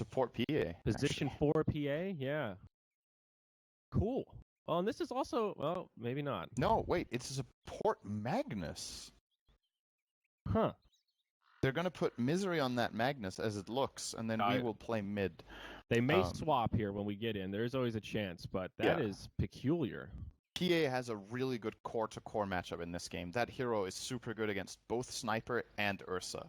support PA. Position actually. 4 PA, yeah. Cool. Well, and this is also, well, maybe not. No, wait, it's a support Magnus. Huh. They're going to put Misery on that Magnus as it looks, and then we will play mid. They may swap here when we get in. There's always a chance, but that is peculiar. PA has a really good core-to-core matchup in this game. That hero is super good against both Sniper and Ursa.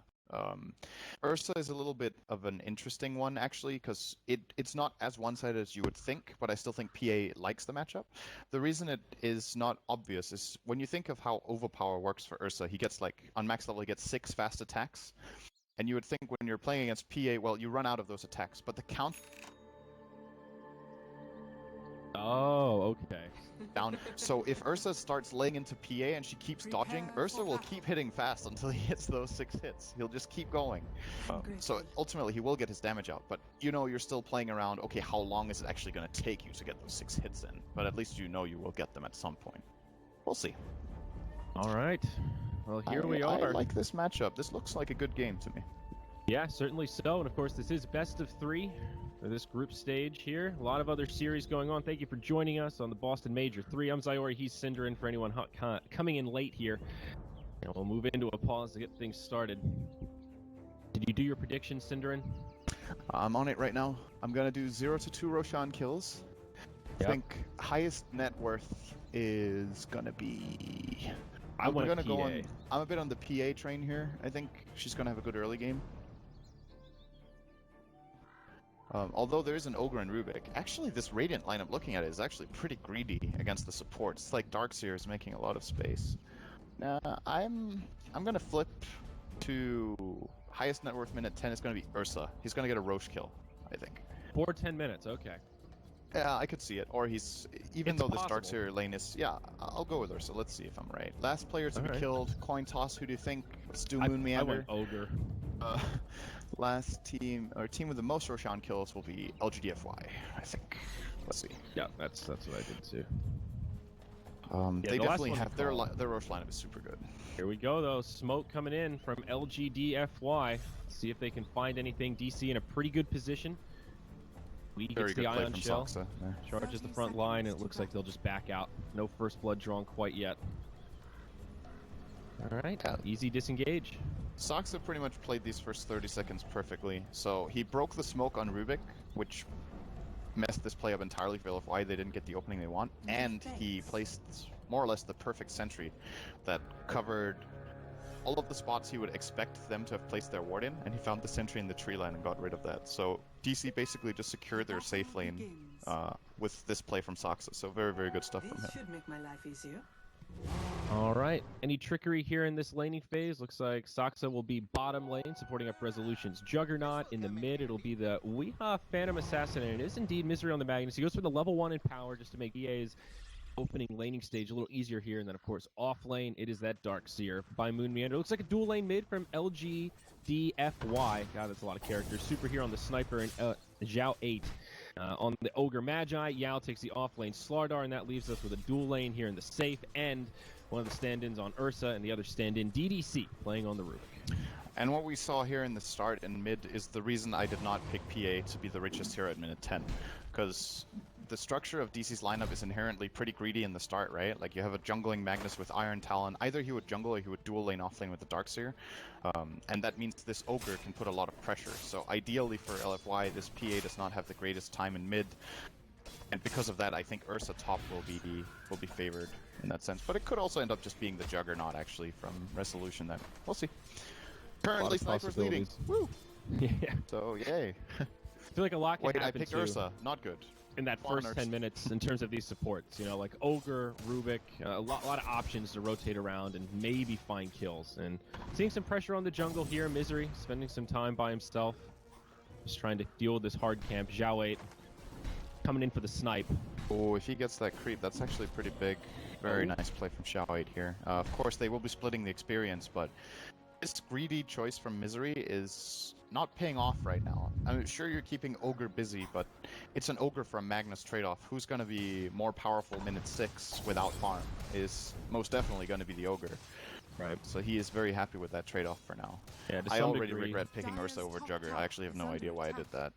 Ursa is a little bit of an interesting one, actually, because it's not as one-sided as you would think, but I still think PA likes the matchup. The reason it is not obvious is when you think of how overpower works for Ursa, he gets, like, on max level, he gets 6 fast attacks, and you would think when you're playing against PA, well, you run out of those attacks, but the count... Oh, okay. Down. So if Ursa starts laying into PA and she keeps dodging, Ursa will keep hitting fast until he hits those 6 hits. He'll just keep going. So ultimately he will get his damage out, but you know you're still playing around, okay, how long is it actually going to take you to get those 6 hits in? But at least you know you will get them at some point. We'll see. All right. Well, here we are. I like this matchup. This looks like a good game to me. Yeah, certainly so. And of course, this is best of 3 for this group stage here. A lot of other series going on. Thank you for joining us on the Boston Major 3. I'm Zyori. He's Cinderin for anyone coming in late here. And we'll move into a pause to get things started. Did you do your prediction, Cinderin? I'm on it right now. I'm going to do 0 to 2 Roshan kills. I think highest net worth is going to be... I'm a bit on the PA train here. I think she's going to have a good early game. Although there is an Ogre and Rubik. Actually, this Radiant lineup, looking at it, is actually pretty greedy against the supports. It's like Darkseer is making a lot of space. I'm going to flip to highest net worth minute 10 is going to be Ursa. He's going to get a Roche kill, I think. For 10 minutes, okay. Yeah, I could see it. Or he's... Even though this Darkseer lane is... Yeah, I'll go with Ursa. Let's see if I'm right. Last player to be killed. Coin toss. Who do you think? Let's do Moon Meander. I went Ogre. Last team, or team with the most Roshan kills will be LGDFY, I think. Let's see. Yeah, that's what I did too. They definitely have... Their Roche lineup is super good. Here we go, though. Smoke coming in from LGDFY. See if they can find anything. DC in a pretty good position. We gets the Ion Shell, charges the front line, and it looks like they'll just back out. No first blood drawn quite yet. All right, easy disengage. Soxa pretty much played these first 30 seconds perfectly. So he broke the smoke on Rubik, which messed this play up entirely for LFY. They didn't get the opening they want. And he placed more or less the perfect sentry that covered all of the spots he would expect them to have placed their ward in, and he found the sentry in the tree line and got rid of that. So DC basically just secured their safe lane with this play from Soxa. So very, very good stuff from him. Should make my life easier. All right. Any trickery here in this laning phase? Looks like Soxa will be bottom lane, supporting up Resolution's Juggernaut. In the mid, it'll be the Weeha Phantom Assassin, and it is indeed Misery on the Magnus. He goes for the level 1 in power just to make EA's opening laning stage a little easier here. And then, of course, off lane, it is that Darkseer by Moon Meander. It looks like a dual lane mid from LGDFY. God, that's a lot of characters. Super here on the Sniper and Zhao 8. On the Ogre Magi, Yao takes the off lane Slardar, and that leaves us with a dual lane here in the safe end. One of the stand-ins on Ursa, and the other stand-in DDC playing on the Rubik. And what we saw here in the start and mid is the reason I did not pick PA to be the richest hero at minute 10. Because the structure of DC's lineup is inherently pretty greedy in the start, right? Like, you have a jungling Magnus with Iron Talon. Either he would jungle or he would dual lane off lane with the Darkseer. And that means this Ogre can put a lot of pressure. So ideally for LFY, this PA does not have the greatest time in mid. And because of that, I think Ursa top will be favored in that sense. But it could also end up just being the Juggernaut, actually, from Resolution then. We'll see. Currently, Sniper's leading. Woo! Yeah. So, yay. I feel like a lot can happen, I picked too, Ursa. Not good. in that first 10 minutes in terms of these supports. You know, like Ogre, Rubik, a lot of options to rotate around and maybe find kills. And seeing some pressure on the jungle here. Misery spending some time by himself. Just trying to deal with this hard camp. Zhao 8 coming in for the snipe. Oh, if he gets that creep, that's actually pretty big. Very nice play from Zhao 8 here. Of course, they will be splitting the experience, but this greedy choice from Misery is not paying off right now. I'm sure you're keeping Ogre busy, but it's an Ogre from Magnus trade-off. Who's going to be more powerful minute 6 without farm is most definitely going to be the Ogre. Right. So he is very happy with that trade-off for now. Yeah, to I some already degree. regret picking Ursa over Jugger. I actually have no idea why I did that.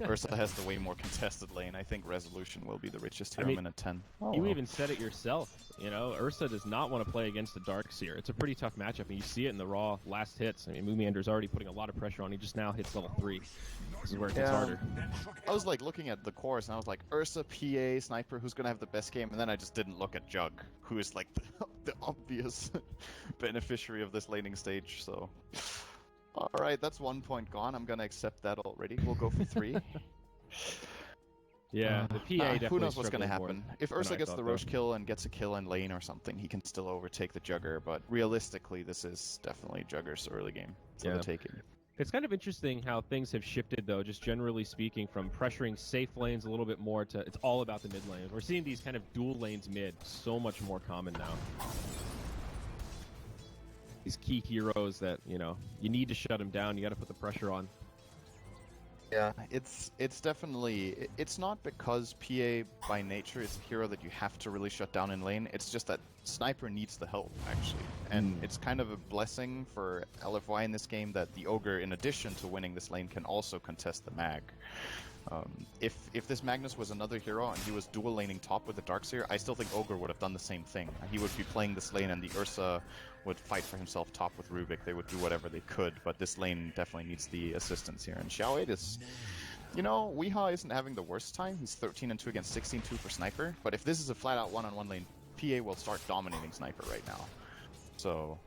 Ursa has the way more contested lane. I think Resolution will be the richest hero minute 10. Oh, You well. even said it yourself. You know, Ursa does not want to play against the Darkseer. It's a pretty tough matchup, and you see it in the raw last hits. I mean, Moomiander's already putting a lot of pressure on. He just now hits level 3. This is where it gets harder. I was like looking at the course, and I was like, Ursa, PA, Sniper, who's gonna have the best game? And then I just didn't look at Jug, who is like the obvious beneficiary of this laning stage. So, all right, that's 1 point gone. I'm gonna accept that already. We'll go for 3. Yeah, the PA definitely. Who knows what's gonna happen? If Ursa gets the Roche though. kill and gets a kill in lane or something, he can still overtake the Jugger. But realistically, this is definitely Jugger's early game for the taking. It's kind of interesting how things have shifted, though, just generally speaking, from pressuring safe lanes a little bit more to it's all about the mid lane. We're seeing these kind of dual lanes mid so much more common now. These key heroes that, you know, you need to shut them down. You got to put the pressure on. Yeah, it's definitely, it's not because PA by nature is a hero that you have to really shut down in lane. It's just that Sniper needs the help, actually. And it's kind of a blessing for LFY in this game that the Ogre, in addition to winning this lane, can also contest the mag. If this Magnus was another hero and he was dual laning top with the Darkseer, I still think Ogre would have done the same thing. He would be playing this lane and the Ursa would fight for himself top with Rubik. They would do whatever they could, but this lane definitely needs the assistance here. And Xiao 8 is, you know, Weehaw isn't having the worst time. He's 13-2 against 16-2 for Sniper, but if this is a flat-out one-on-one lane, PA will start dominating Sniper right now. So,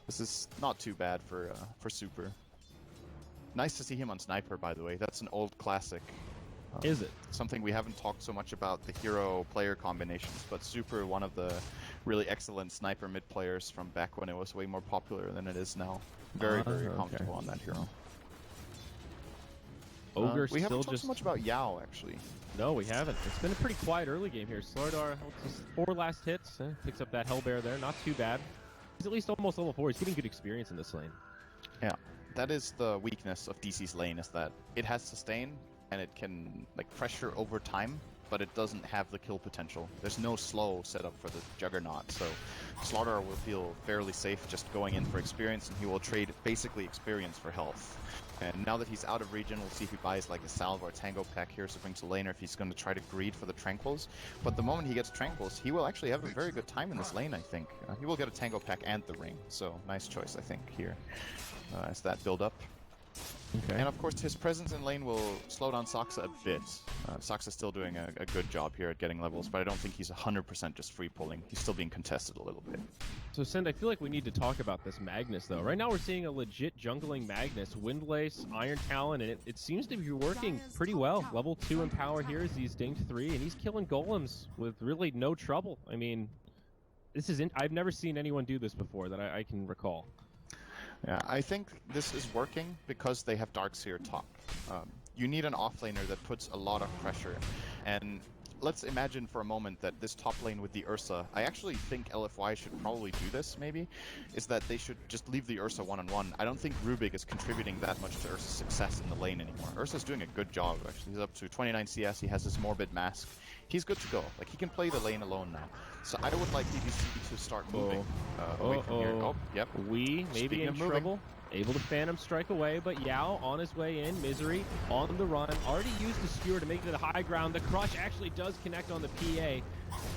this is not too bad for Super. Nice to see him on Sniper, by the way. That's an old classic. Is it? Something we haven't talked so much about, the hero-player combinations, but Super, one of the really excellent Sniper mid players from back when it was way more popular than it is now. Very comfortable on that hero. Ogre we haven't still talked so much about Yao, actually. No, we haven't. It's been a pretty quiet early game here. Slardar holds his 4 last hits, picks up that Hellbear there. Not too bad. He's at least almost level 4. He's getting good experience in this lane. Yeah. That is the weakness of DC's lane, is that it has sustain and it can like pressure over time, but it doesn't have the kill potential. There's no slow setup for the Juggernaut, so Slaughter will feel fairly safe just going in for experience, and he will trade basically experience for health. And now that he's out of region, we'll see if he buys like a Salve or a Tango pack here to bring to lane, or if he's going to try to greed for the Tranquils. But the moment he gets Tranquils, he will actually have a very good time in this lane, I think. He will get a Tango pack and the ring, so nice choice, I think, here. As that build up. Okay. And of course his presence in lane will slow down Soxa a bit. Soxa's still doing a good job here at getting levels, but I don't think he's 100% just free pulling. He's still being contested a little bit. So Send, I feel like we need to talk about this Magnus though. Right now we're seeing a legit jungling Magnus, Windlace, Iron Talon, and it seems to be working pretty well. Level 2 in power here as he's dinged 3, and he's killing golems with really no trouble. I mean, this is I've never seen anyone do this before that I can recall. Yeah, I think this is working because they have Darkseer top. You need an offlaner that puts a lot of pressure, and let's imagine for a moment that this top lane with the Ursa, I actually think LFY should probably do this, maybe, is that they should just leave the Ursa one-on-one. I don't think Rubik is contributing that much to Ursa's success in the lane anymore. Ursa's doing a good job, actually. He's up to 29 CS, he has his Morbid Mask. He's good to go. Like, he can play the lane alone now. So I would like DBC to start moving away from here. Oh, yep. We may be in trouble. Able to Phantom strike away, but Yao on his way in. Misery on the run. Already used the skewer to make it to the high ground. The crush actually does connect on the PA.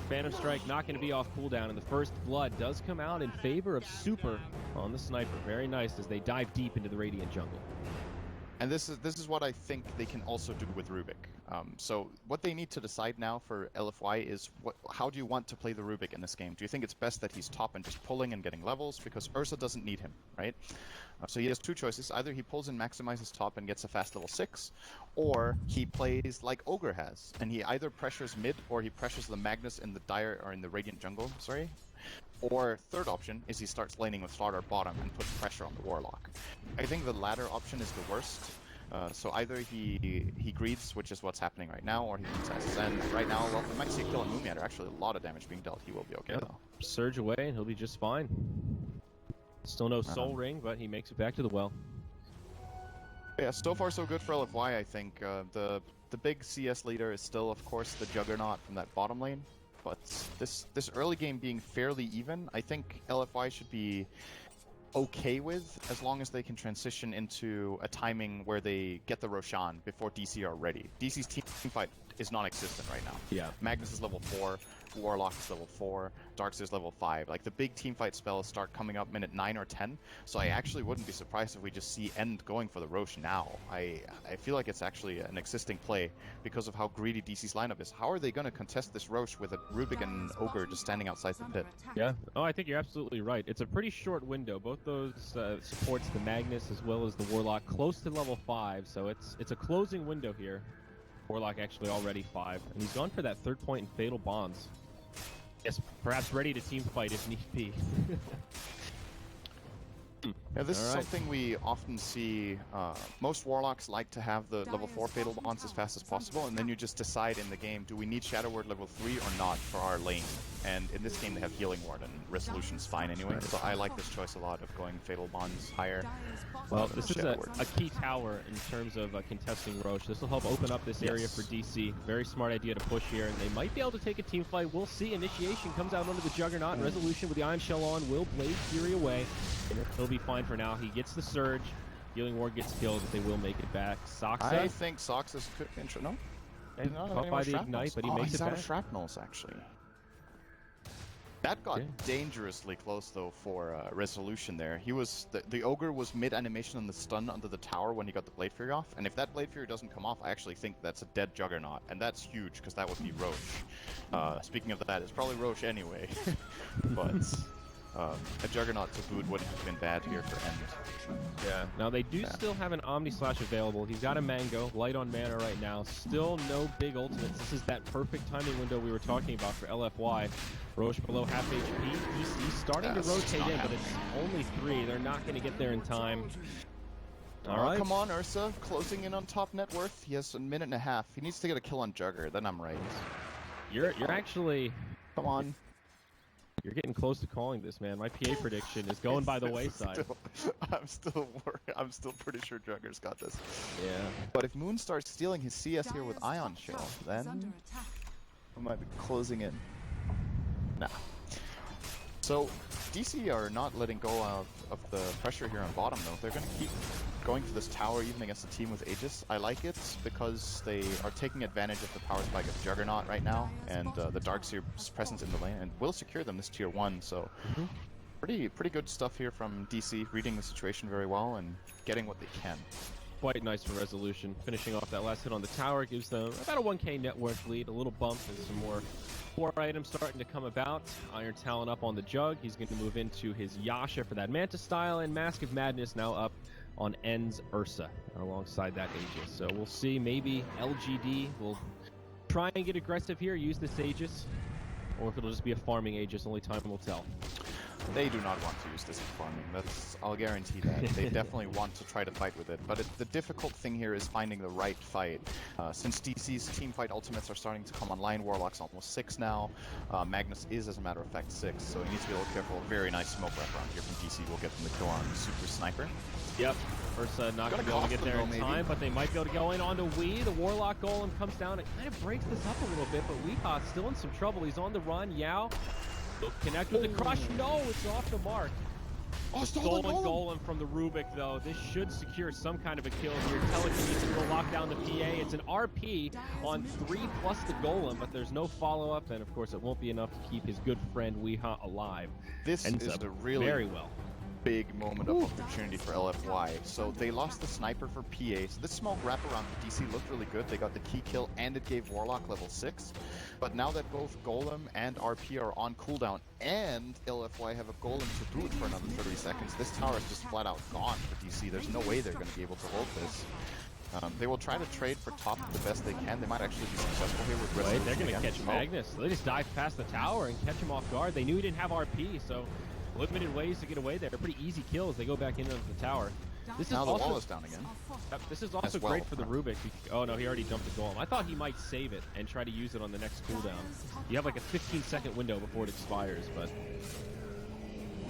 Phantom strike not going to be off cooldown, and the first blood does come out in favor of Super on the Sniper. Very nice as they dive deep into the Radiant jungle. And this is what I think they can also do with Rubik. So what they need to decide now for LFY is how do you want to play the Rubik in this game? Do you think it's best that he's top and just pulling and getting levels? Because Ursa doesn't need him, right? So he has two choices. Either he pulls and maximizes top and gets a fast level 6, or he plays like Ogre has, and he either pressures mid or he pressures the Magnus in the Dire or in the Radiant jungle, sorry. Or third option is he starts laning with Slardar bottom and puts pressure on the Warlock. I think the latter option is the worst. So either he greeds, which is what's happening right now, or he contests. And right now, well, we might see a kill on Moomiander. Actually, a lot of damage being dealt. He will be okay though. Surge away and he'll be just fine. Still no soul ring, but he makes it back to the well. Yeah, so far so good for LFY, I think. The big CS leader is still, of course, the Juggernaut from that bottom lane. but this early game being fairly even, I think LFY should be okay with, as long as they can transition into a timing where they get the Roshan before DC are ready. DC's team fight is non-existent right now. Yeah. Magnus is level 4, Warlock is level 4, Darkseer is level 5. Like, the big team fight spells start coming up minute 9 or 10, so I actually wouldn't be surprised if we just see End going for the Rosh now. I feel like it's actually an existing play because of how greedy DC's lineup is. How are they going to contest this Rosh with a Rubik and Ogre just standing outside the pit? Yeah. Oh, I think you're absolutely right. It's a pretty short window. Both those supports the Magnus as well as the Warlock close to level 5, so it's a closing window here. Warlock actually already 5, and he's gone for that third point in Fatal Bonds. Yes, perhaps ready to team fight if need be. Yeah, this is something we often see. Most Warlocks like to have the level 4 Fatal Bonds as fast as possible, and then you just decide in the game, do we need Shadow Word level 3 or not for our lane? And in this game they have Healing Ward, and Resolution's fine anyway, so I like this choice a lot of going Fatal Bonds higher. Well, this is a key tower in terms of contesting Rosh. This will help open up this area for DC. Very smart idea to push here, and they might be able to take a team fight. We'll see. Initiation comes out under the Juggernaut. Resolution with the Ion Shell on will Blaze Fury away. He'll be fine for now. He gets the Surge. Healing Ward gets killed, but they will make it back. Soxa. I think Soxa's could intro. No? Caught by the Ignite, but he makes it back. He's out of shrapnels, actually. That got dangerously close, though, for Resolution there. He was the Ogre was mid-animation on the stun under the tower when he got the Blade Fury off, and if that Blade Fury doesn't come off, I actually think that's a dead Juggernaut, and that's huge, because that would be Rosh. Speaking of that, it's probably Rosh anyway, but a Juggernaut to boot wouldn't have been bad here for End. Yeah. Now, they do still have an Omni Slash available. He's got a Mango, light on mana right now. Still no big ultimates. This is that perfect timing window we were talking about for LFY. Rosh below half HP. He's starting to rotate in, but it's only 3. They're not going to get there in time. All right. Come on, Ursa. Closing in on top net worth. He has a minute and a half. He needs to get a kill on Jugger. Then I'm right. You're actually... Come on. You're getting close to calling this, man. My PA prediction is going by the wayside. I'm still worried. I'm still pretty sure Jugger's got this. Yeah. But if Moon starts stealing his CS here with Ion Shell, then I might be closing in. Nah. So, DC are not letting go of the pressure here on bottom, though. They're going to keep going for this tower, even against a team with Aegis. I like it because they are taking advantage of the power spike of Juggernaut right now, and the Darkseer's presence in the lane, and will secure them this tier 1, so pretty good stuff here from DC, reading the situation very well and getting what they can. Quite nice for Resolution. Finishing off that last hit on the tower gives them about a 1k net worth lead, a little bump, and some more items starting to come about. Iron Talon up on the Jug. He's going to move into his Yasha for that Manta style, and Mask of Madness now up on End's Ursa alongside that Aegis. So we'll see. Maybe LGD will try and get aggressive here, use this Aegis, or if it'll just be a farming Aegis. Only time will tell. They do not want to use this in farming. I'll guarantee that. They definitely want to try to fight with it. But the difficult thing here is finding the right fight. Since DC's team fight ultimates are starting to come online, Warlock's almost 6 now. Magnus is, as a matter of fact, 6. So he needs to be a little careful. Very nice smoke wrap around here from DC. Will get them the kill on Super Sniper. Yep. Ursa not going to be able to get there in time, but they might be able to go in onto Wee. The Warlock Golem comes down and kind of breaks this up a little bit, but Weeha's still in some trouble. He's on the run. Yao. Connect with the crush. No, it's off the mark. Stolen Golem from the Rubik, though. This should secure some kind of a kill here. Telekinesis will lock down the PA. It's an RP on 3 plus the Golem, but there's no follow-up, and of course it won't be enough to keep his good friend Weeha alive. This is a really very well big moment of opportunity for LFY. So they lost the sniper for PA, so this smoke wraparound for DC looked really good. They got the key kill and it gave Warlock level 6. But now that both Golem and RP are on cooldown and LFY have a Golem to boot for another 30 seconds, this tower is just flat out gone for DC. There's no way they're going to be able to hold this. They will try to trade for top the best they can. They might actually be successful here with Resolution. They're going to catch Magnus. They just dive past the tower and catch him off guard. They knew he didn't have RP, so limited ways to get away there. Pretty easy kills. They go back into the tower. This is now the also, wall is down again. This is also great for the Rubik. Oh no, he already dumped the Golem. I thought he might save it and try to use it on the next cooldown. You have like a 15-second window before it expires, but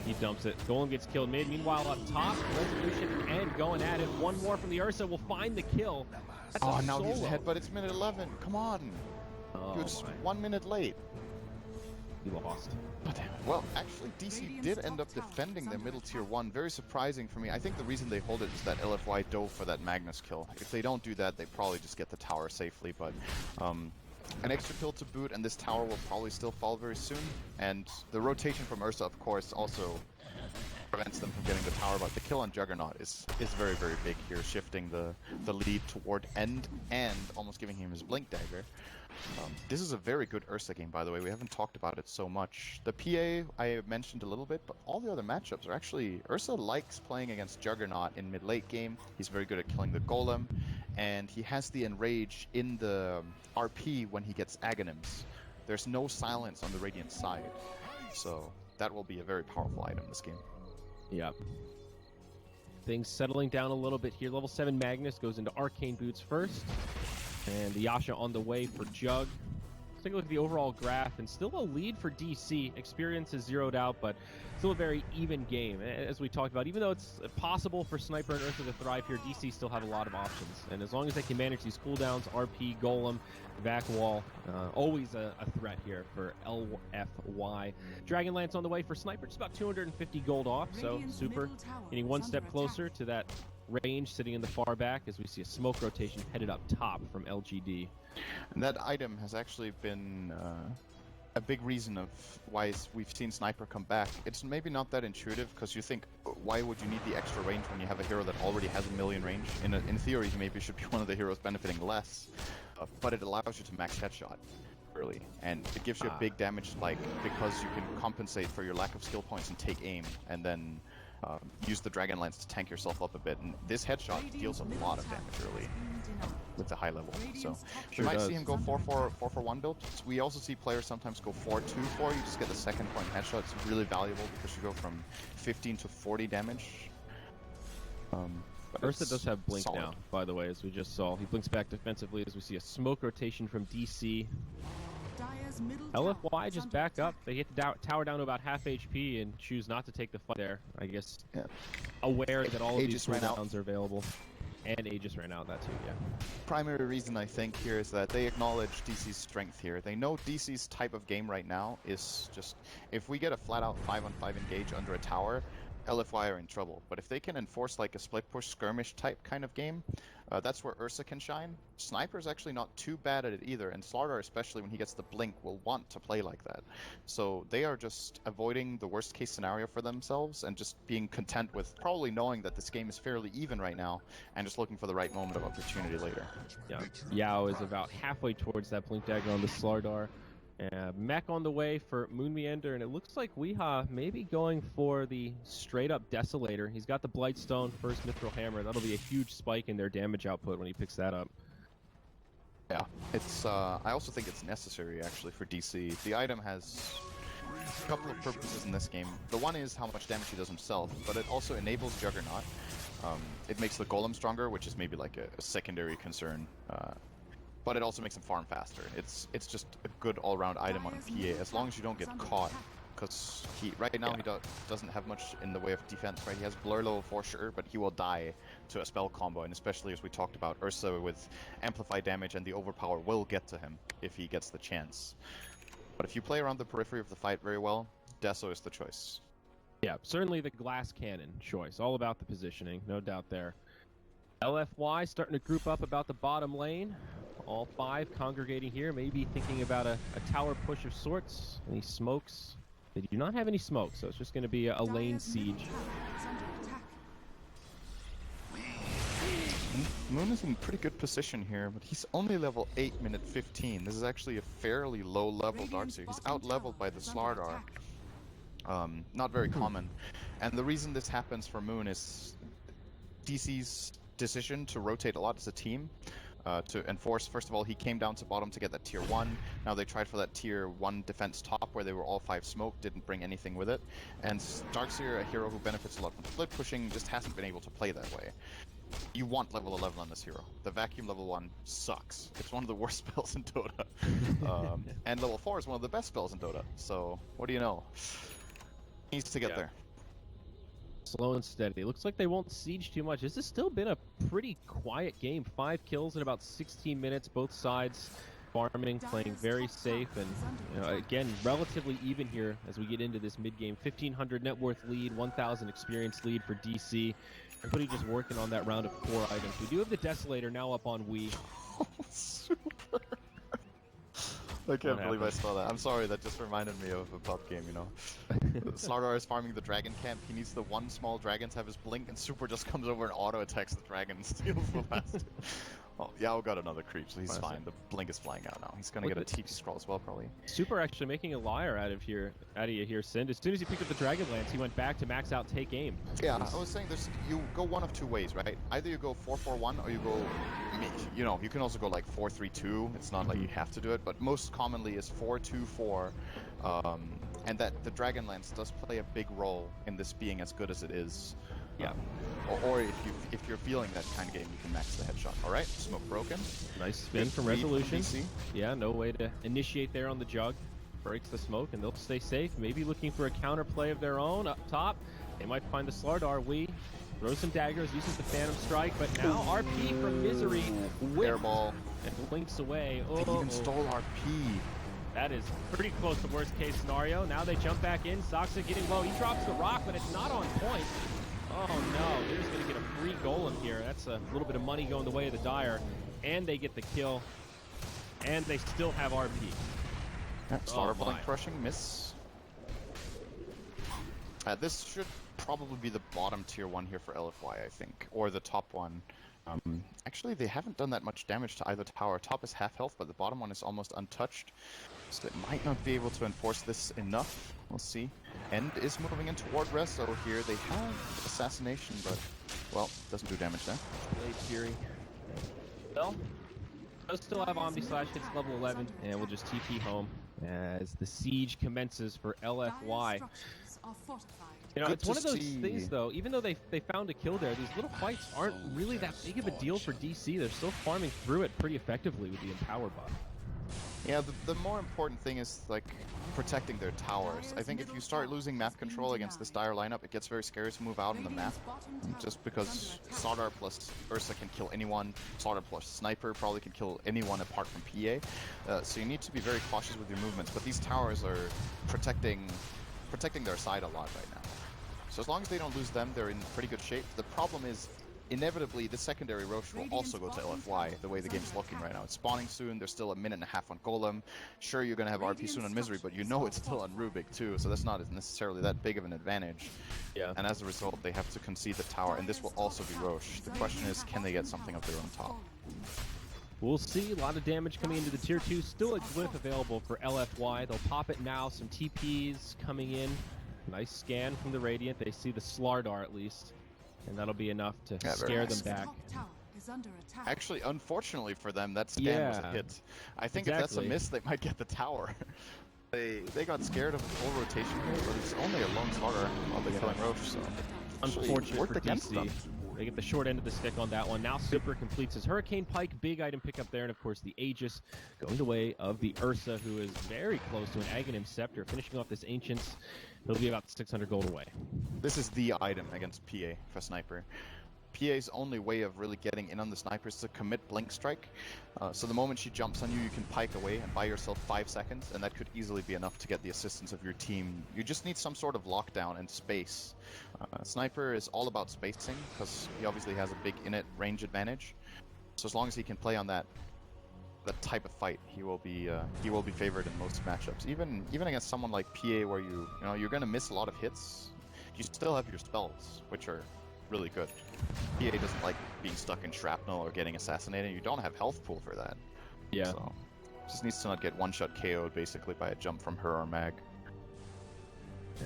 he dumps it. Golem gets killed mid. Meanwhile, up top, Resolution and going at it. One more from the Ursa will find the kill. That's now he's ahead, but it's minute 11. Come on. He was 1 minute late. he lost. Well, actually, DC did end up defending their middle tier 1. Very surprising for me. I think the reason they hold it is that LFY dove for that Magnus kill. If they don't do that, they probably just get the tower safely, but an extra kill to boot, and this tower will probably still fall very soon. And the rotation from Ursa, of course, also prevents them from getting the tower, but the kill on Juggernaut is very, very big here, shifting the lead toward End and almost giving him his Blink Dagger. This is a very good Ursa game, by the way. We haven't talked about it so much. The PA I mentioned a little bit, but all the other matchups are actually... Ursa likes playing against Juggernaut in mid-late game. He's very good at killing the Golem, and he has the Enrage in the RP when he gets Aghanims. There's no silence on the Radiant side, so that will be a very powerful item this game. Yep. Things settling down a little bit here. Level 7 Magnus goes into Arcane Boots first. And the Yasha on the way for Jug. Let's take a look at the overall graph, and still a lead for DC. Experience is zeroed out, but still a very even game. As we talked about, even though it's possible for Sniper and Ursa to thrive here, DC still have a lot of options. And as long as they can manage these cooldowns, RP, Golem, Vac Wall, always a threat here for LFY. Dragonlance on the way for Sniper, just about 250 gold off, so super. Getting one step closer to that range, sitting in the far back as we see a smoke rotation headed up top from LGD. And that item has actually been a big reason of why we've seen Sniper come back. It's maybe not that intuitive, because you think, why would you need the extra range when you have a hero that already has a million range? In theory, he maybe should be one of the heroes benefiting less, but it allows you to max headshot early, and it gives you a big damage spike because you can compensate for your lack of skill points and take aim, and then use the Dragonlance to tank yourself up a bit. And this headshot deals a lot of damage early with the high level. So we might see him go 4-4-1 build. We also see players sometimes go 4-2-4. You just get the second point headshot. It's really valuable because you go from 15 to 40 damage. Ursa does have Blink solid now, by the way, as we just saw. He blinks back defensively as we see a smoke rotation from DC. LFY just back up. They get the tower down to about half HP and choose not to take the fight there. I guess aware that all of these cooldowns are available. And Aegis ran out, that too, yeah. Primary reason I think here is that they acknowledge DC's strength here. They know DC's type of game right now is just, if we get a flat out 5-on-5 engage under a tower, LFY are in trouble. But if they can enforce like a split push skirmish type kind of game, that's where Ursa can shine. Sniper's actually not too bad at it either, and Slardar, especially when he gets the blink, will want to play like that. So they are just avoiding the worst case scenario for themselves and just being content with probably knowing that this game is fairly even right now and just looking for the right moment of opportunity later. Yeah, Yao is about halfway towards that blink dagger on the Slardar. Mech on the way for Moon Meander, and it looks like Weeha may be going for the straight-up Desolator. He's got the Blightstone, first Mithril Hammer. That'll be a huge spike in their damage output when he picks that up. Yeah, it's. I also think it's necessary, actually, for DC. The item has a couple of purposes in this game. The one is how much damage he does himself, but it also enables Juggernaut. It makes the Golem stronger, which is maybe like a secondary concern. But it also makes him farm faster. It's just a good all-round item on PA, as long as you don't get caught. Because right now he doesn't have much in the way of defense, right? He has Blur level for sure, but he will die to a spell combo, and especially as we talked about, Ursa with Amplify damage and the Overpower will get to him if he gets the chance. But if you play around the periphery of the fight very well, Deso is the choice. Yeah, certainly the glass cannon choice. All about the positioning, no doubt there. LFY starting to group up about the bottom lane. All five congregating here, maybe thinking about a tower push of sorts. Any smokes? They do not have any smoke, so it's just going to be a lane siege. Moon is in pretty good position here, but he's only level 8 minute 15. This is actually a fairly low level Darkseer. He's out leveled by the Slardar. Not very common. And the reason this happens for Moon is DC's decision to rotate a lot as a team. To enforce, first of all, he came down to bottom to get that tier 1. Now they tried for that tier 1 defense top where they were all 5 smoke, didn't bring anything with it. And Darkseer, a hero who benefits a lot from split pushing, just hasn't been able to play that way. You want level 11 on this hero. The vacuum level 1 sucks. It's one of the worst spells in Dota. And level 4 is one of the best spells in Dota. So, what do you know? He needs to get there. Slow and steady. Looks like they won't siege too much. This has still been a pretty quiet game. 5 kills in about 16 minutes, both sides. farming, playing very safe, and again, relatively even here as we get into this mid-game. 1,500 net worth lead, 1,000 experience lead for DC. Everybody just working on that round of core items. We do have the Desolator now up on Wii. Super. I can't believe I saw that. I'm sorry, that just reminded me of a pub game, you know. Slardar is farming the dragon camp. He needs the one small dragon to have his blink, and Super just comes over and auto-attacks the dragon and steals the last. Oh, Yao got another creep, so he's fine. The blink is flying out now. He's gonna get a TP scroll as well, probably. Super actually making a liar out of you here, Sind. As soon as he picked up the Dragonlance, he went back to max out take aim. Yeah, I was saying you go one of two ways, right? Either you go 4-4-1 or you go, you can also go like 4-3-2. It's not like you have to do it, but most commonly is 4-2-4. And that the Dragonlance does play a big role in this being as good as it is. Yeah. Or if you're feeling that kind of game, you can max the headshot. All right, smoke broken. Nice spin from Resolution. Yeah, no way to initiate there on the jug. Breaks the smoke, and they'll stay safe. Maybe looking for a counterplay of their own up top. They might find the Slardar. Wii throws some daggers, uses the Phantom Strike, but now RP from Misery. Airball. And blinks away. They even stole RP. That is pretty close to worst case scenario. Now they jump back in. Soxa getting low. He drops the rock, but it's not on point. Oh no, they're just going to get a free golem here. That's a little bit of money going the way of the Dire. And they get the kill. And they still have RP. Slardar blink crushing, miss. This should probably be the bottom tier one here for LFY, I think. Or the top one. Actually, they haven't done that much damage to either tower. Top is half health, but the bottom one is almost untouched. So they might not be able to enforce this enough. We'll see. End is moving in toward res, so here they have assassination, but, well, doesn't do damage there. Blade Fury. Well, does still have Omni Slash, hits level 11, and we'll just TP home as the siege commences for LFY. You know, it's one of those things, though, even though they found a kill there, these little fights aren't really that big of a deal for DC. They're still farming through it pretty effectively with the Empower buff. Yeah, the more important thing is, like, protecting their towers. I think if you start losing map control against this Dire lineup, it gets very scary to move out on the map. Just because Slardar plus Ursa can kill anyone, Slardar plus Sniper probably can kill anyone apart from PA. So you need to be very cautious with your movements, but these towers are protecting their side a lot right now. So as long as they don't lose them, they're in pretty good shape. The problem is, inevitably, the secondary Roche will also go to LFY, the way the game's looking right now. It's spawning soon, there's still a minute and a half on Golem. Sure, you're going to have RP soon on Misery, but you know it's still on Rubik too, so that's not necessarily that big of an advantage. Yeah. And as a result, they have to concede the tower, and this will also be Roche. The question is, can they get something of their own top? We'll see. A lot of damage coming into the tier 2. Still a glyph available for LFY. They'll pop it now. Some TPs coming in. Nice scan from the Radiant. They see the Slardar at least. And that'll be enough to scare them back. Actually, unfortunately for them, that scan was a hit. I think if that's a miss, they might get the tower. They got scared of a full rotation here, but it's only a lone Slardar while they're killing Roche, so... Unfortunate for DC. They get the short end of the stick on that one. Now Super completes his Hurricane Pike. Big item pickup there. And of course the Aegis going the way of the Ursa, who is very close to an Aghanim Scepter. Finishing off this Ancients. It'll be about 600 gold away. This is the item against PA for Sniper. PA's only way of really getting in on the Sniper is to commit Blink Strike. So the moment she jumps on you, you can pike away and buy yourself 5 seconds, and that could easily be enough to get the assistance of your team. You just need some sort of lockdown and space. Sniper is all about spacing, because he obviously has a big init range advantage. So as long as he can play on that type of fight, he will be favored in most matchups. Even against someone like PA, where you're going to miss a lot of hits, you still have your spells, which are really good. PA doesn't like being stuck in shrapnel or getting assassinated. You don't have health pool for that. Yeah. So just needs to not get one-shot KO'd basically by a jump from her or Mag.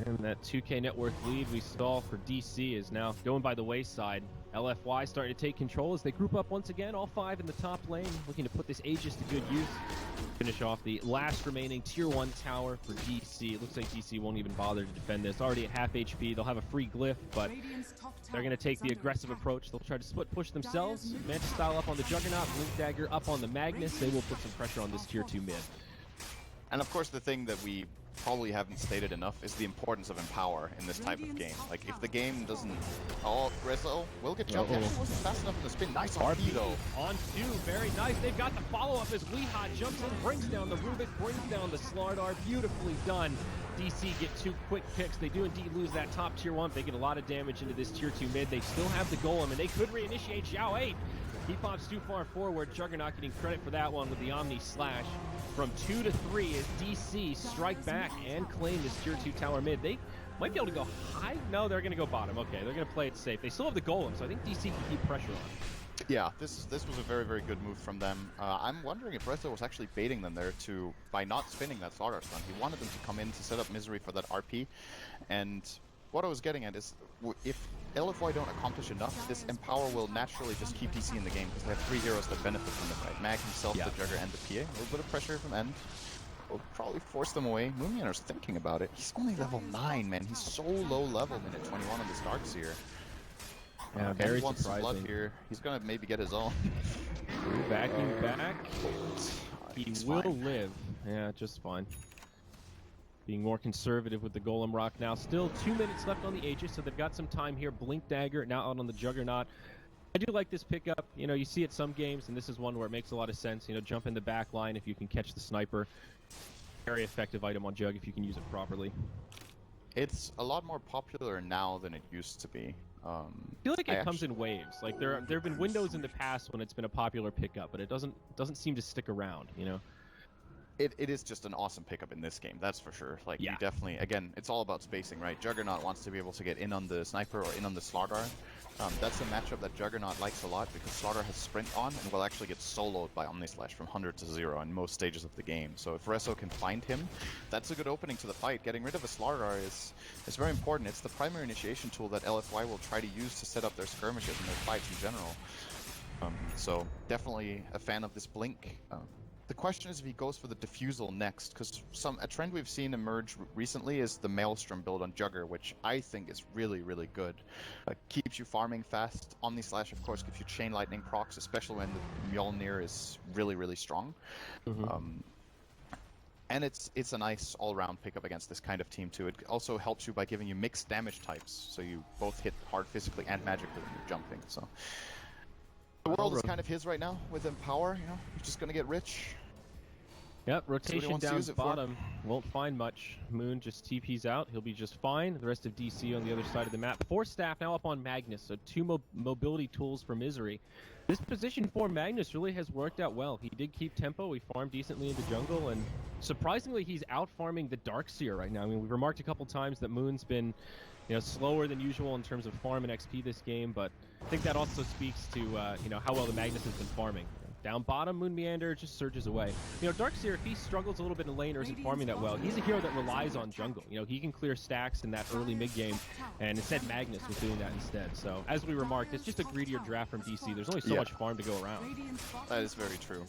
And that 2k net worth lead we saw for DC is now going by the wayside. LFY starting to take control as they group up once again, all 5 in the top lane, looking to put this Aegis to good use. Finish off the last remaining tier 1 tower for DC. It looks like DC won't even bother to defend this. Already at half HP, they'll have a free glyph, but they're going to take the aggressive approach. They'll try to split push themselves. Mantis style up on the Juggernaut, Blink Dagger up on the Magnus. They will put some pressure on this tier 2 mid. And of course the thing that we probably haven't stated enough is the importance of Empower in this type of game. Like, if the game doesn't... Oh, Rezo will get jumped. Actually wasn't fast enough in the spin. Nice RP, though. On two, very nice. They've got the follow-up as Weeha jumps in, brings down the Rubik, brings down the Slardar. Beautifully done. DC get 2 quick picks. They do indeed lose that top tier 1. They get a lot of damage into this tier 2 mid. They still have the Golem, and they could reinitiate Xiao 8. He pops too far forward. Juggernaut getting credit for that one with the Omni Slash. From 2 to 3 as DC strike back and claim this tier 2 tower mid. They might be able to go high. No, they're going to go bottom. Okay, they're going to play it safe. They still have the Golem, so I think DC can keep pressure on. Yeah, this was a very, very good move from them. I'm wondering if Rezo was actually baiting them there by not spinning that Slardar stun. He wanted them to come in to set up Misery for that RP. And what I was getting at is, if LFY don't accomplish enough, this Empower will naturally just keep DC in the game, because they have 3 heroes that benefit from it, right? Mag himself, the Jugger, and the PA. A little bit of pressure from End will probably force them away. Moonmeaner's thinking about it. He's only level 9, man. He's so low level, minute 21 on this Darkseer. Yeah, very wants some blood surprising. here. He's gonna maybe get his own. Backing back. He He's will fine. live. Yeah, just fine. Being more conservative with the Golem Rock now. Still 2 minutes left on the Aegis, so they've got some time here. Blink Dagger now out on the Juggernaut. I do like this pickup. You know, you see it some games, and this is one where it makes a lot of sense. You know, jump in the back line if you can catch the sniper. Very effective item on Jug if you can use it properly. It's a lot more popular now than it used to be. I feel like it comes in waves. Like there have been windows in the past when it's been a popular pickup, but it doesn't seem to stick around, you know. It is just an awesome pickup in this game, that's for sure. Like, you definitely, again, it's all about spacing, right? Juggernaut wants to be able to get in on the sniper or in on the Slardar. That's a matchup that Juggernaut likes a lot, because Slardar has sprint on and will actually get soloed by Omni Slash from 100 to 0 in most stages of the game. So if Rezo can find him, that's a good opening to the fight. Getting rid of a Slardar is very important. It's the primary initiation tool that LFY will try to use to set up their skirmishes and their fights in general. So definitely a fan of this Blink. The question is if he goes for the Diffusal next, because a trend we've seen emerge recently is the Maelstrom build on Jugger, which I think is really, really good. Keeps you farming fast. Omni Slash, of course, gives you Chain Lightning procs, especially when the Mjolnir is really, really strong. And it's a nice all-round pickup against this kind of team too. It also helps you by giving you mixed damage types, so you both hit hard physically and magically when you're jumping. So the world is kind of his right now with Empower. You know, he's just gonna get rich. Yep, rotation wants to down use it for. bottom. Won't find much. Moon just TP's out. He'll be just fine. The rest of DC on the other side of the map. 4 staff now up on Magnus, so 2 mobility tools for Misery. This position for Magnus really has worked out well. He did keep tempo. He farmed decently in the jungle, and surprisingly, he's out farming the Darkseer right now. I mean, we've remarked a couple times that Moon's been, you know, slower than usual in terms of farm and XP this game, but I think that also speaks to, you know, how well the Magnus has been farming. Down bottom, Moon Meander just surges away. You know, Darkseer, if he struggles a little bit in lane or isn't farming that well, he's a hero that relies on jungle. You know, he can clear stacks in that early mid-game, and instead Magnus was doing that instead. So, as we remarked, it's just a greedier draft from DC. There's only so much farm to go around. That is very true.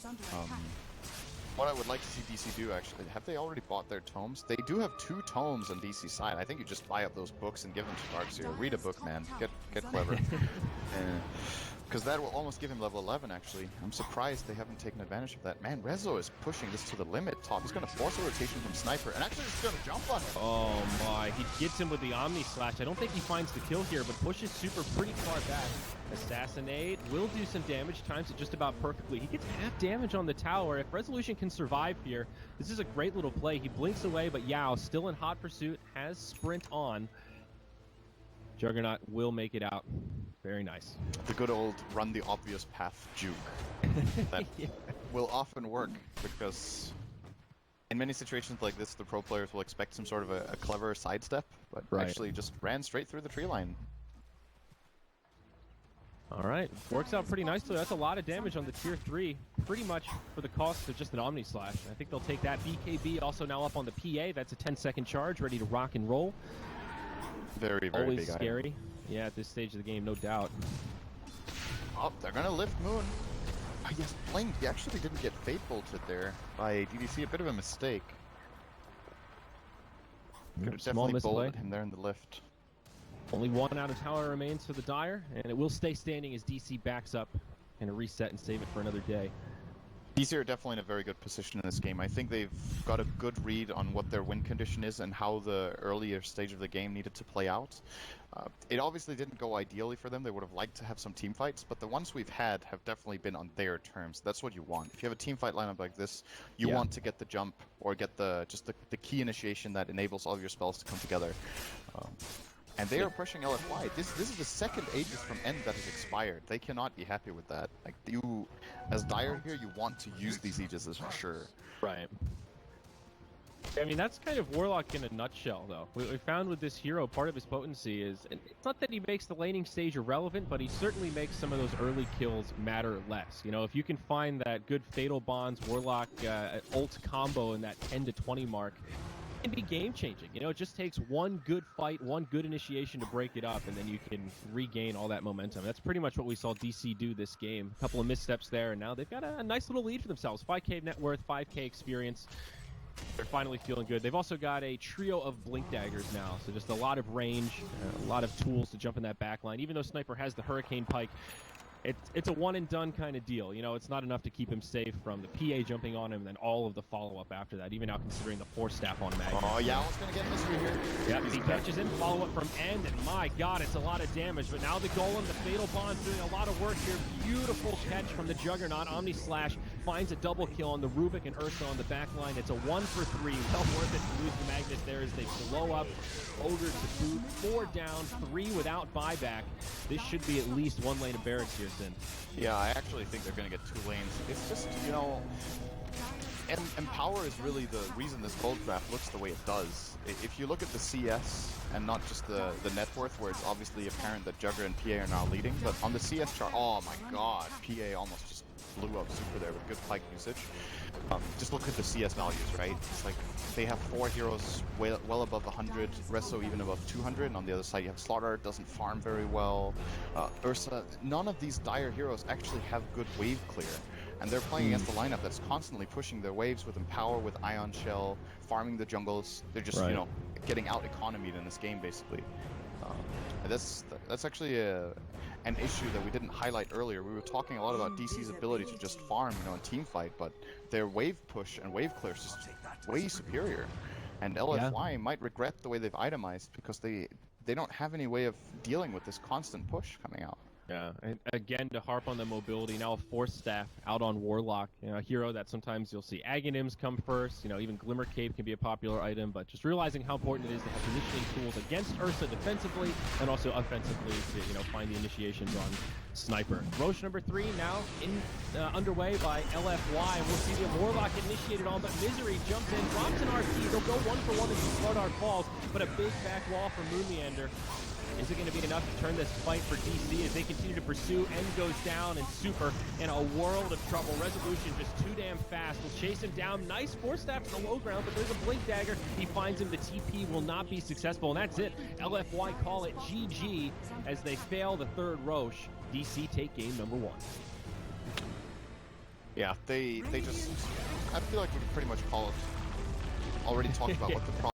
What I would like to see DC do, actually, have they already bought their tomes? They do have 2 tomes on DC's side. I think you just buy up those books and give them to Darkseer. Read a book, man. Get clever. Because that will almost give him level 11, actually. I'm surprised they haven't taken advantage of that. Man, Rezo is pushing this to the limit top. He's going to force a rotation from Sniper, and actually he's going to jump on him. Oh my, he gets him with the Omni Slash. I don't think he finds the kill here, but pushes Super pretty far back. Assassinate will do some damage, times it just about perfectly. He gets half damage on the tower. If Resolution can survive here, this is a great little play. He blinks away, but Yao, still in hot pursuit, has sprint on. Juggernaut will make it out. Very nice. The good old run the obvious path juke. That will often work, because in many situations like this, the pro players will expect some sort of a clever sidestep, but actually just ran straight through the tree line. All right, works out pretty nicely. That's a lot of damage on the tier 3, pretty much for the cost of just an Omni Slash. I think they'll take that. BKB also now up on the PA. That's a 10-second charge, ready to rock and roll. Very, very always big scary. item. Yeah, at this stage of the game, no doubt. Oh, they're gonna lift Moon. Oh, yes, Blink. He actually didn't get Fate Bolted there by DDC. A bit of a mistake. Could have definitely bolted him there in the lift. Only 1 out of tower remains for the Dire, and it will stay standing as DC backs up and a reset and save it for another day. DC are definitely in a very good position in this game. I think they've got a good read on what their win condition is and how the earlier stage of the game needed to play out. It obviously didn't go ideally for them. They would have liked to have some team fights, but the ones we've had have definitely been on their terms. That's what you want. If you have a team fight lineup like this, you want to get the jump or get the key initiation that enables all of your spells to come together. And they are pushing LFY. This is the second Aegis from End that has expired. They cannot be happy with that. Like, you, as Dire here, you want to use these Aegises for sure. Right. I mean, that's kind of Warlock in a nutshell, though. We found with this hero, part of his potency is, and it's not that he makes the laning stage irrelevant, but he certainly makes some of those early kills matter less. You know, if you can find that good Fatal Bonds, Warlock ult combo in that 10 to 20 mark, it can be game-changing. You know, it just takes one good fight, one good initiation to break it up, and then you can regain all that momentum. That's pretty much what we saw DC do this game. A couple of missteps there, and now they've got a nice little lead for themselves. 5k net worth, 5k experience. They're finally feeling good. They've also got a trio of Blink Daggers now, so just a lot of range, a lot of tools to jump in that back line. Even though Sniper has the Hurricane Pike, it's a one-and-done kind of deal. You know, it's not enough to keep him safe from the PA jumping on him and then all of the follow-up after that, even now considering the Force Staff on Magnet. Oh, yeah, I was going to get Mystery here. Yep, he catches in, follow-up from End, and my god, it's a lot of damage. But now the Golem, the Fatal Bond's doing a lot of work here. Beautiful catch from the Juggernaut. Omni Slash finds a double kill on the Rubik and Ursa on the back line. It's a 1 for 3. Well worth it to lose the Magnet there as they blow up. Ogre to boot. 4 down, 3 without buyback. This should be at least 1 lane of barracks here, Sin. Yeah, I actually think they're going to get 2 lanes. It's just, you know, and power is really the reason this gold draft looks the way it does. If you look at the CS and not just the net worth, where it's obviously apparent that Jugger and PA are now leading, but on the CS chart, oh my god, PA almost just blew up super there with good pike usage. Just look at the CS values, right? It's like they have 4 heroes well above 100, Reso even above 200, and on the other side you have Slaughter, doesn't farm very well. Ursa, none of these Dire heroes actually have good wave clear. And they're playing against a lineup that's constantly pushing their waves with Empower, with Ion Shell, farming the jungles. They're just, you know, getting out economied in this game, basically. That's actually an issue that we didn't highlight earlier. We were talking a lot about DC's ability to just farm, you know, in team fight, but their wave push and wave clear is just way superior. And LFY might regret the way they've itemized because they don't have any way of dealing with this constant push coming out. Yeah, and again, to harp on the mobility, now a Force Staff out on Warlock, you know, a hero that sometimes you'll see Aghanims come first, you know, even Glimmer Cape can be a popular item, but just realizing how important it is to have positioning tools against Ursa defensively and also offensively to, you know, find the initiations on Sniper. Roche number 3 now underway by LFY, and we'll see the Warlock initiated on, but Misery jumps in, drops an RT, they'll go 1 for 1 as the Slaughter falls, but a big back wall for Moon Meander. Is it going to be enough to turn this fight for DC as they continue to pursue? End goes down, and Super in a world of trouble. Resolution just too damn fast. Will chase him down. Nice Force Staff to the low ground, but there's a Blink Dagger. He finds him. The TP will not be successful, and that's it. LFY call it GG as they fail the 3rd Roche. DC take game number 1. Yeah, they just... I feel like we can pretty much call it... Already talked about what the problem